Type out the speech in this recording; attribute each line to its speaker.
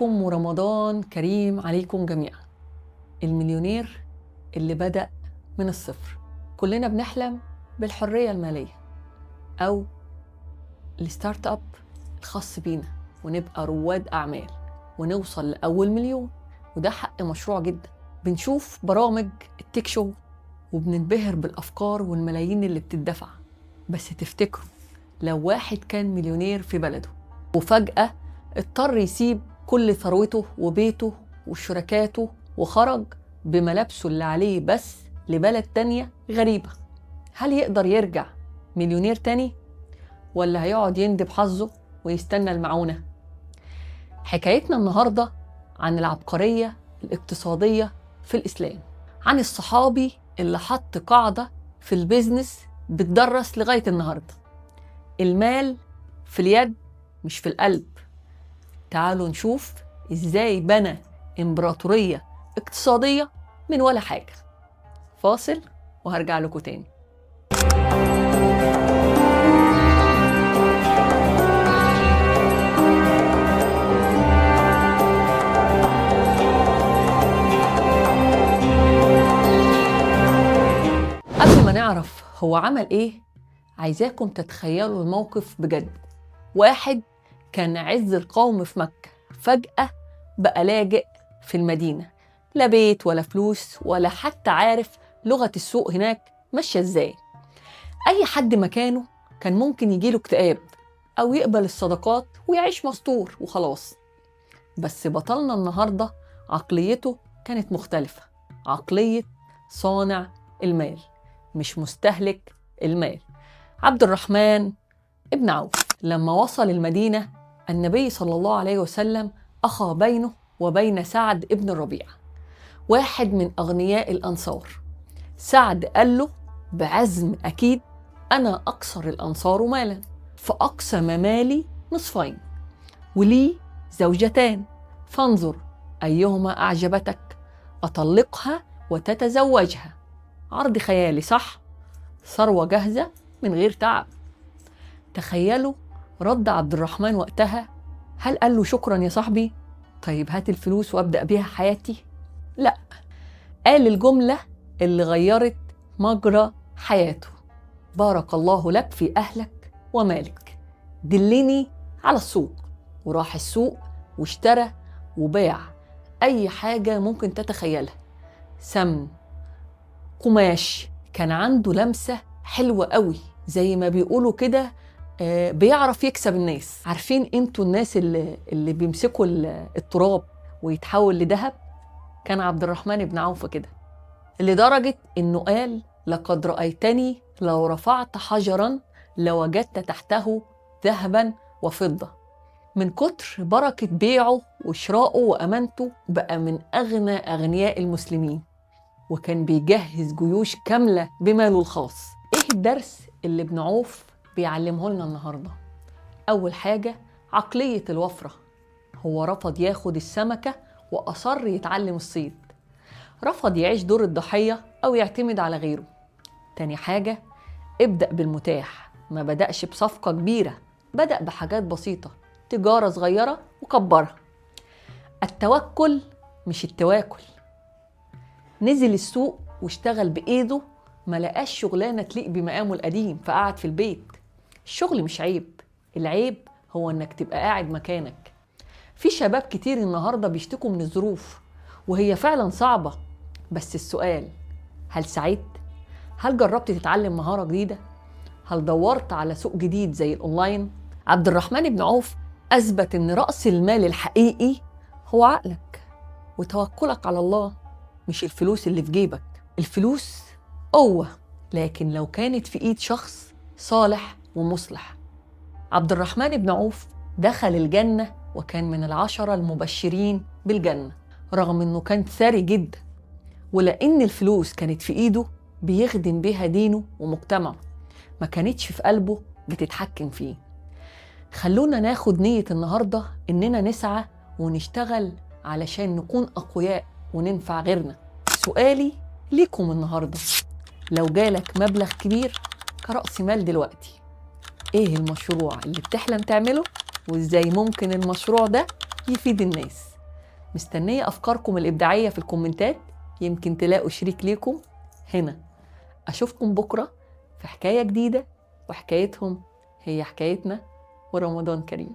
Speaker 1: عليكم ورمضان كريم عليكم جميعا. المليونير اللي بدأ من الصفر. كلنا بنحلم بالحرية المالية أو الستارت اب الخاص بينا ونبقى رواد أعمال ونوصل لأول مليون، وده حق مشروع جدا. بنشوف برامج التيك شو وبننبهر بالأفكار والملايين اللي بتدفع، بس تفتكروا لو واحد كان مليونير في بلده وفجأة اضطر يسيب كل ثروته وبيته وشركاته وخرج بملابسه اللي عليه بس لبلد تانية غريبة، هل يقدر يرجع مليونير تاني ولا هيقعد يندب حظه ويستنى المعونة؟ حكايتنا النهاردة عن العبقرية الاقتصادية في الإسلام، عن الصحابي اللي حط قاعدة في البيزنس بتدرس لغاية النهاردة: المال في اليد مش في القلب. تعالوا نشوف إزاي بنى إمبراطورية اقتصادية من ولا حاجة. فاصل وهرجع لكم تاني. قبل ما نعرف هو عمل إيه، عايزاكم تتخيلوا الموقف بجد. واحد كان عز القوم في مكة فجأة بقى لاجئ في المدينة، لا بيت ولا فلوس ولا حتى عارف لغة السوق هناك ماشية ازاي. أي حد مكانه كان ممكن يجيله اكتئاب أو يقبل الصدقات ويعيش مستور وخلاص. بس بطلنا النهاردة عقليته كانت مختلفة، عقلية صانع المال مش مستهلك المال. عبد الرحمن ابن عوف لما وصل المدينة، النبي صلى الله عليه وسلم أخى بينه وبين سعد ابن الربيع، واحد من أغنياء الأنصار. سعد قال له بعزم أكيد: أنا أكثر الأنصار مالا، فأقسم مالي نصفين، ولي زوجتان، فانظر أيهما أعجبتك أطلقها وتتزوجها. عرض خيالي صح؟ ثروة جاهزة من غير تعب. تخيلوا رد عبد الرحمن وقتها، هل قال له شكرا يا صاحبي؟ طيب هات الفلوس وأبدأ بيها حياتي؟ لا، قال الجملة اللي غيرت مجرى حياته: بارك الله لك في أهلك ومالك، دلني على السوق. وراح السوق واشترى وباع أي حاجة ممكن تتخيلها، سمن، قماش. كان عنده لمسة حلوة قوي، زي ما بيقولوا كده بيعرف يكسب الناس. عارفين انتوا الناس اللي بيمسكوا التراب ويتحول لذهب؟ كان عبد الرحمن بن عوف كده، لدرجة انه قال: لقد رأيتني لو رفعت حجرا لوجدت تحته ذهبا وفضة. من كتر بركة بيعه وشراءه وأمانته بقى من أغنى أغنياء المسلمين، وكان بيجهز جيوش كاملة بماله الخاص. ايه الدرس اللي ابن عوف بيعلمه لنا النهاردة؟ أول حاجة عقلية الوفرة. هو رفض ياخد السمكة وأصر يتعلم الصيد، رفض يعيش دور الضحية أو يعتمد على غيره. تاني حاجة ابدأ بالمتاح، ما بدأش بصفقة كبيرة، بدأ بحاجات بسيطة، تجارة صغيرة وكبرها. التوكل مش التواكل. نزل السوق واشتغل بإيده، ما لقاش شغلانة تليق بمقامه القديم فقعد في البيت. الشغل مش عيب، العيب هو انك تبقى قاعد مكانك. في شباب كتير النهاردة بيشتكوا من الظروف، وهي فعلا صعبة، بس السؤال: هل سعيت؟ هل جربت تتعلم مهارة جديدة؟ هل دورت على سوق جديد زي الأونلاين؟ عبد الرحمن بن عوف أثبت ان رأس المال الحقيقي هو عقلك وتوكلك على الله، مش الفلوس اللي في جيبك. الفلوس قوة، لكن لو كانت في ايد شخص صالح ومصلح. عبد الرحمن بن عوف دخل الجنة وكان من 10 المبشرين بالجنة، رغم انه كان ثري جدا، ولأن الفلوس كانت في ايده بيخدم بيها دينه ومجتمعه، ما كانتش في قلبه بتتحكم فيه. خلونا ناخد نية النهاردة اننا نسعى ونشتغل علشان نكون أقوياء وننفع غيرنا. سؤالي ليكم النهاردة: لو جالك مبلغ كبير كرأس مال دلوقتي، ايه المشروع اللي بتحلم تعمله وازاي ممكن المشروع ده يفيد الناس؟ مستنية أفكاركم الإبداعية في الكومنتات، يمكن تلاقوا شريك ليكم هنا. أشوفكم بكرة في حكاية جديدة، وحكايتهم هي حكايتنا، ورمضان كريم.